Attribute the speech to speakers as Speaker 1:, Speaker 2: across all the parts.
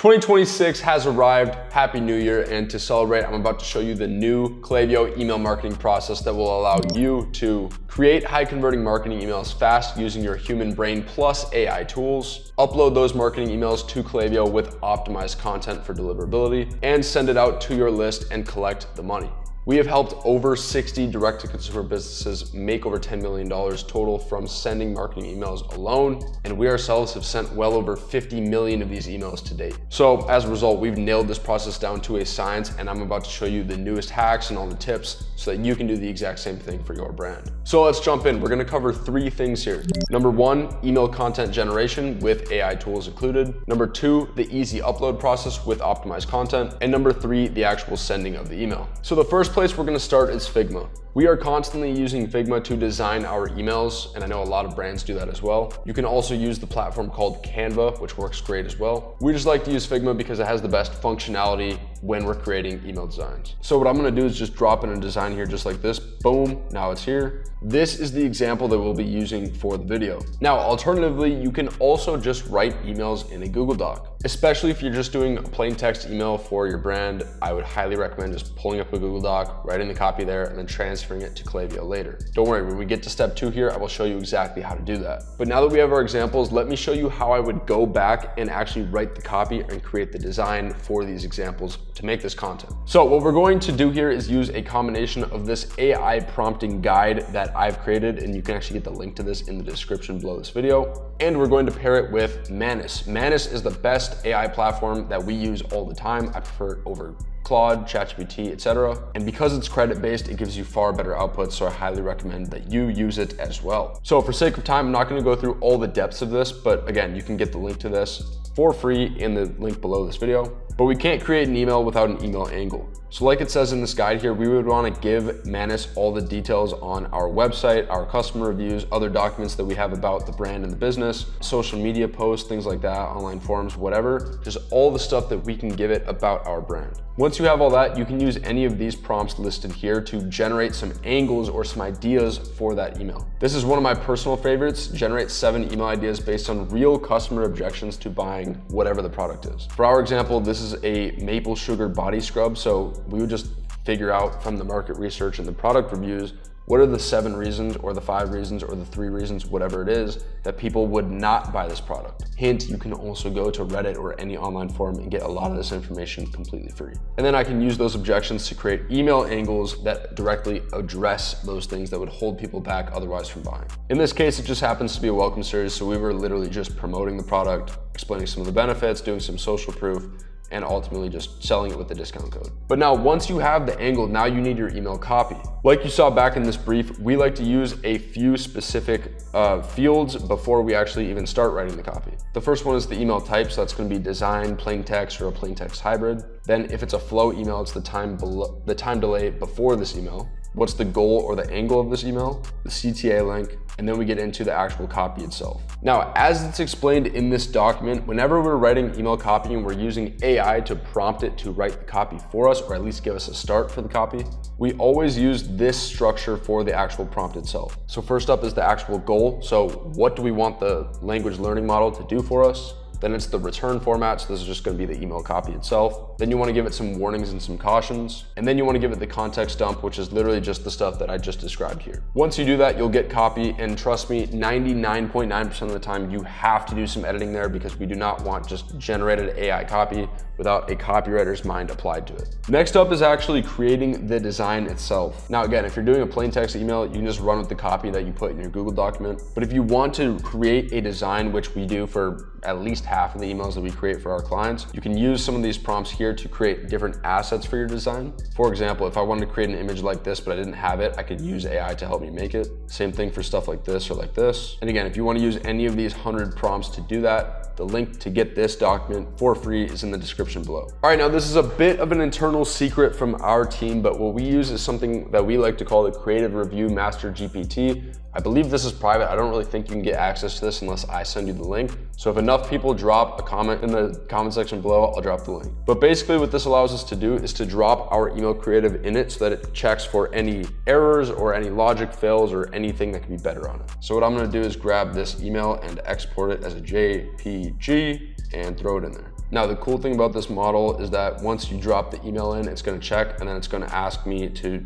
Speaker 1: 2026 has arrived. Happy New Year. And to celebrate, I'm about to show you the new Klaviyo email marketing process that will allow you to create high converting marketing emails fast using your human brain plus AI tools, upload those marketing emails to Klaviyo with optimized content for deliverability, and send it out to your list and collect the money. We have helped over 60 direct-to-consumer businesses make over $10 million total from sending marketing emails alone, and we ourselves have sent well over 50 million of these emails to date. So as a result, we've nailed this process down to a science, and I'm about to show you the newest hacks and all the tips so that you can do the exact same thing for your brand. So let's jump in. We're gonna cover 3 things here. Number 1, email content generation with AI tools included. Number 2, the easy upload process with optimized content. And number 3, the actual sending of the email. So the first place we're going to start is Figma. We are constantly using Figma to design our emails, and I know a lot of brands do that as well. You can also use the platform called Canva, which works great as well. We just like to use Figma because it has the best functionality when we're creating email designs. So what I'm going to do is just drop in a design here just like this. Boom, now it's here. This is the example that we'll be using for the video. Now, alternatively, you can also just write emails in a Google Doc. Especially if you're just doing a plain text email for your brand, I would highly recommend just pulling up a Google Doc, writing the copy there, and then transferring it to Klaviyo later. Don't worry, when we get to step 2 here, I will show you exactly how to do that. But now that we have our examples, let me show you how I would go back and actually write the copy and create the design for these examples to make this content. So what we're going to do here is use a combination of this AI prompting guide that I've created, and you can actually get the link to this in the description below this video. And we're going to pair it with Manus. Manus is the best AI platform that we use all the time. I prefer it over Claude, ChatGPT, etc. And because it's credit-based, it gives you far better outputs, so I highly recommend that you use it as well. So for sake of time, I'm not going to go through all the depths of this, but again, you can get the link to this for free in the link below this video. But we can't create an email without an email angle. So like it says in this guide here, we would want to give Manus all the details on our website, our customer reviews, other documents that we have about the brand and the business, social media posts, things like that, online forums, whatever, just all the stuff that we can give it about our brand. Once you have all that, you can use any of these prompts listed here to generate some angles or some ideas for that email. This is one of my personal favorites. Generate 7 email ideas based on real customer objections to buying whatever the product is. For our example, this is a maple sugar body scrub. So we would just figure out from the market research and the product reviews, what are the 7 reasons or the 5 reasons or the 3 reasons, whatever it is, that people would not buy this product. Hint, you can also go to Reddit or any online forum and get a lot of this information completely free. And then I can use those objections to create email angles that directly address those things that would hold people back otherwise from buying. In this case, it just happens to be a welcome series, so we were literally just promoting the product, explaining some of the benefits, doing some social proof, and ultimately just selling it with the discount code. But now once you have the angle, now you need your email copy. Like you saw back in this brief, we like to use a few specific fields before we actually even start writing the copy. The first one is the email type, so that's gonna be design, plain text, or a plain text hybrid. Then if it's a flow email, it's the time delay before this email. What's the goal or the angle of this email, the CTA link, and then we get into the actual copy itself. Now, as it's explained in this document, whenever we're writing email copy and we're using AI to prompt it to write the copy for us, or at least give us a start for the copy, we always use this structure for the actual prompt itself. So first up is the actual goal. So what do we want the language learning model to do for us? Then it's the return format, so this is just gonna be the email copy itself. Then you wanna give it some warnings and some cautions. And then you wanna give it the context dump, which is literally just the stuff that I just described here. Once you do that, you'll get copy, and trust me, 99.9% of the time, you have to do some editing there because we do not want just generated AI copy without a copywriter's mind applied to it. Next up is actually creating the design itself. Now again, if you're doing a plain text email, you can just run with the copy that you put in your Google document. But if you want to create a design, which we do for at least half of the emails that we create for our clients, you can use some of these prompts here to create different assets for your design. For example, if I wanted to create an image like this, but I didn't have it, I could use AI to help me make it. Same thing for stuff like this or like this. And again, if you want to use any of these 100 prompts to do that, the link to get this document for free is in the description below. All right, now this is a bit of an internal secret from our team, but what we use is something that we like to call the Creative Review Master GPT. I believe this is private. I don't really think you can get access to this unless I send you the link. So if enough people drop a comment in the comment section below, I'll drop the link. But basically what this allows us to do is to drop our email creative in it so that it checks for any errors or any logic fails or anything that can be better on it. So what I'm gonna do is grab this email and export it as a JPG and throw it in there. Now, the cool thing about this model is that once you drop the email in, it's gonna check and then it's gonna ask me to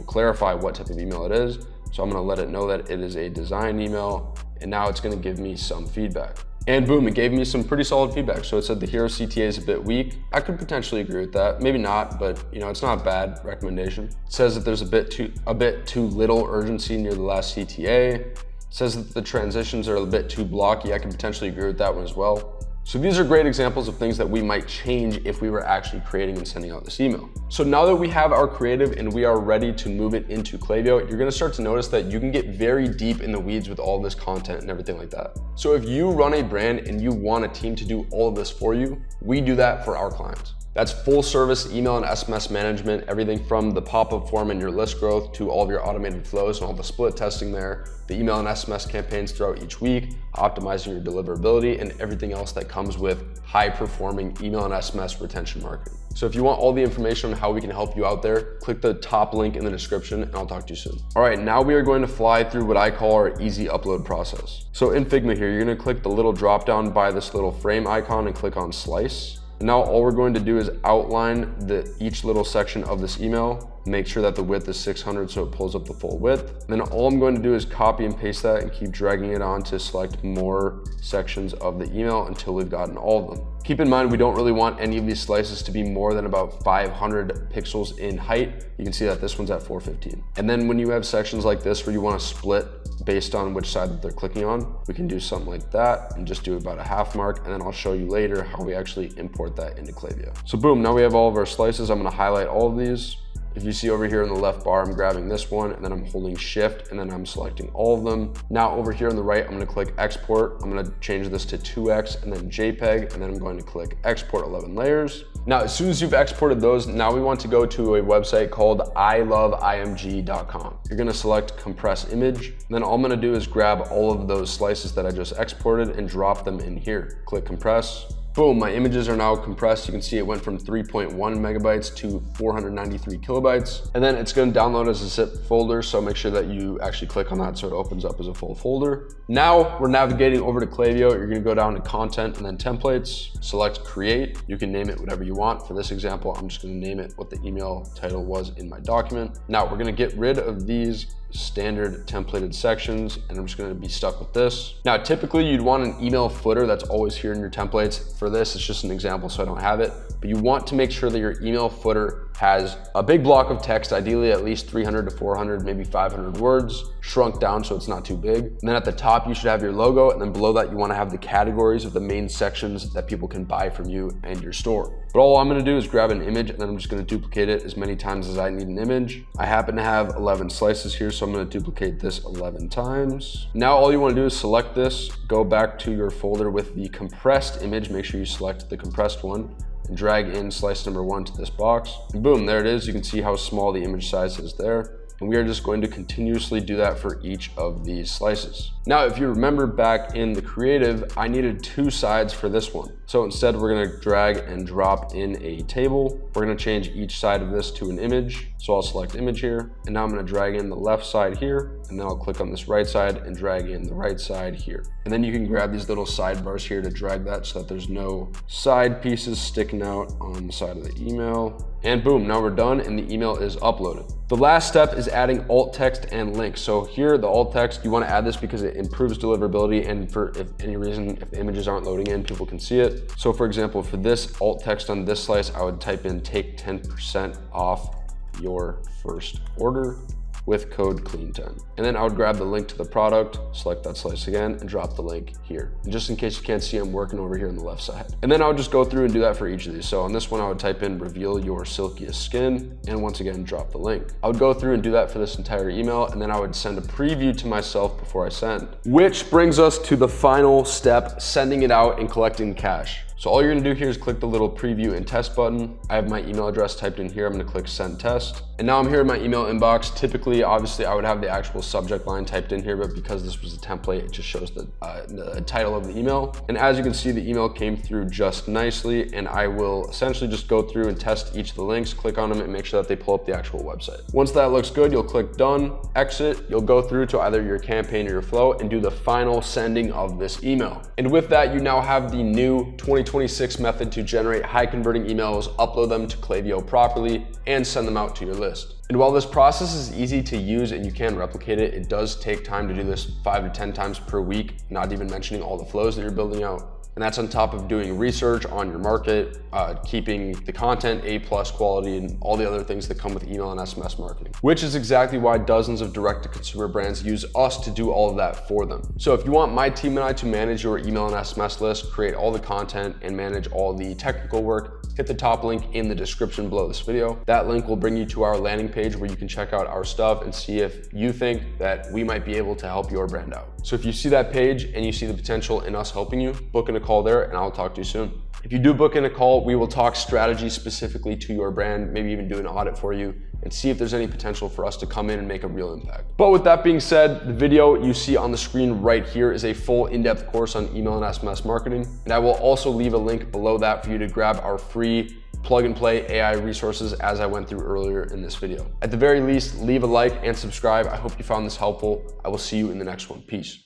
Speaker 1: clarify what type of email it is. So I'm gonna let it know that it is a design email, and now it's gonna give me some feedback. And boom, it gave me some pretty solid feedback. So it said the hero CTA is a bit weak. I could potentially agree with that. Maybe not, but it's not a bad recommendation. It says that there's a bit too little urgency near the last CTA. It says that the transitions are a bit too blocky. I can potentially agree with that one as well. So these are great examples of things that we might change if we were actually creating and sending out this email. So now that we have our creative and we are ready to move it into Klaviyo, you're gonna start to notice that you can get very deep in the weeds with all this content and everything like that. So if you run a brand and you want a team to do all of this for you, we do that for our clients. That's full service email and SMS management, everything from the pop-up form and your list growth to all of your automated flows and all the split testing there, the email and SMS campaigns throughout each week, optimizing your deliverability, and everything else that comes with high-performing email and SMS retention marketing. So if you want all the information on how we can help you out there, click the top link in the description and I'll talk to you soon. All right, now we are going to fly through what I call our easy upload process. So in Figma here, you're gonna click the little drop down by this little frame icon and click on slice. Now all we're going to do is outline each little section of this email, make sure that the width is 600 so it pulls up the full width. Then all I'm going to do is copy and paste that and keep dragging it on to select more sections of the email until we've gotten all of them. Keep in mind, we don't really want any of these slices to be more than about 500 pixels in height. You can see that this one's at 415. And then when you have sections like this where you want to split based on which side that they're clicking on, we can do something like that and just do about a half mark, and then I'll show you later how we actually import that into Klaviyo. So boom, now we have all of our slices. I'm gonna highlight all of these. If you see over here in the left bar, I'm grabbing this one and then I'm holding shift and then I'm selecting all of them. Now over here on the right, I'm gonna click export. I'm gonna change this to 2x and then JPEG, and then I'm going to click export 11 layers. Now, as soon as you've exported those, now we want to go to a website called iloveimg.com. You're gonna select compress image. And then all I'm gonna do is grab all of those slices that I just exported and drop them in here. Click compress. Boom, my images are now compressed. You can see it went from 3.1 megabytes to 493 kilobytes. And then it's gonna download as a zip folder, so make sure that you actually click on that so it opens up as a full folder. Now we're navigating over to Klaviyo. You're gonna go down to content and then templates, select create. You can name it whatever you want. For this example, I'm just gonna name it what the email title was in my document. Now we're gonna get rid of these standard templated sections, and I'm just gonna be stuck with this. Now, typically you'd want an email footer that's always here in your templates. For this, it's just an example, so I don't have it, but you want to make sure that your email footer has a big block of text, ideally at least 300 to 400, maybe 500 words, shrunk down so it's not too big. And then at the top, you should have your logo, and then below that, you wanna have the categories of the main sections that people can buy from you and your store. But all I'm gonna do is grab an image, and then I'm just gonna duplicate it as many times as I need an image. I happen to have 11 slices here, so I'm gonna duplicate this 11 times. Now all you wanna do is select this, go back to your folder with the compressed image, make sure you select the compressed one, and drag in slice number 1 to this box. And boom, there it is. You can see how small the image size is there. And we are just going to continuously do that for each of these slices. Now, if you remember back in the creative, I needed 2 sides for this one. So instead, we're gonna drag and drop in a table. We're gonna change each side of this to an image. So I'll select image here, and now I'm gonna drag in the left side here, and then I'll click on this right side and drag in the right side here. And then you can grab these little sidebars here to drag that so that there's no side pieces sticking out on the side of the email. And boom, now we're done and the email is uploaded. The last step is adding alt text and links. So here, the alt text, you want to add this because it improves deliverability, and for if any reason, if the images aren't loading in, people can see it. So for example, for this alt text on this slice, I would type in take 10% off your first order with code clean10. And then I would grab the link to the product, select that slice again, and drop the link here. And just in case you can't see, I'm working over here on the left side. And then I would just go through and do that for each of these. So on this one, I would type in reveal your silkiest skin, and once again, drop the link. I would go through and do that for this entire email, and then I would send a preview to myself before I send. Which brings us to the final step, sending it out and collecting cash. So all you're gonna do here is click the little preview and test button. I have my email address typed in here. I'm gonna click send test. And now I'm here in my email inbox. Typically, obviously, I would have the actual subject line typed in here, but because this was a template, it just shows the title of the email. And as you can see, the email came through just nicely, and I will essentially just go through and test each of the links, click on them, and make sure that they pull up the actual website. Once that looks good, you'll click done, exit. You'll go through to either your campaign or your flow and do the final sending of this email. And with that, you now have the new 2020 2026 method to generate high converting emails, upload them to Klaviyo properly, and send them out to your list. And while this process is easy to use and you can replicate it, it does take time to do this 5 to 10 times per week, not even mentioning all the flows that you're building out. And that's on top of doing research on your market, keeping the content A+ quality, and all the other things that come with email and SMS marketing, which is exactly why dozens of direct-to-consumer brands use us to do all of that for them. So if you want my team and I to manage your email and SMS list, create all the content, and manage all the technical work, hit the top link in the description below this video. That link will bring you to our landing page where you can check out our stuff and see if you think that we might be able to help your brand out. So if you see that page and you see the potential in us helping you, book in a call there and I'll talk to you soon. If you do book in a call, we will talk strategy specifically to your brand, maybe even do an audit for you and see if there's any potential for us to come in and make a real impact. But with that being said, the video you see on the screen right here is a full in-depth course on email and SMS marketing. And I will also leave a link below that for you to grab our free plug and play AI resources as I went through earlier in this video. At the very least, leave a like and subscribe. I hope you found this helpful. I will see you in the next one. Peace.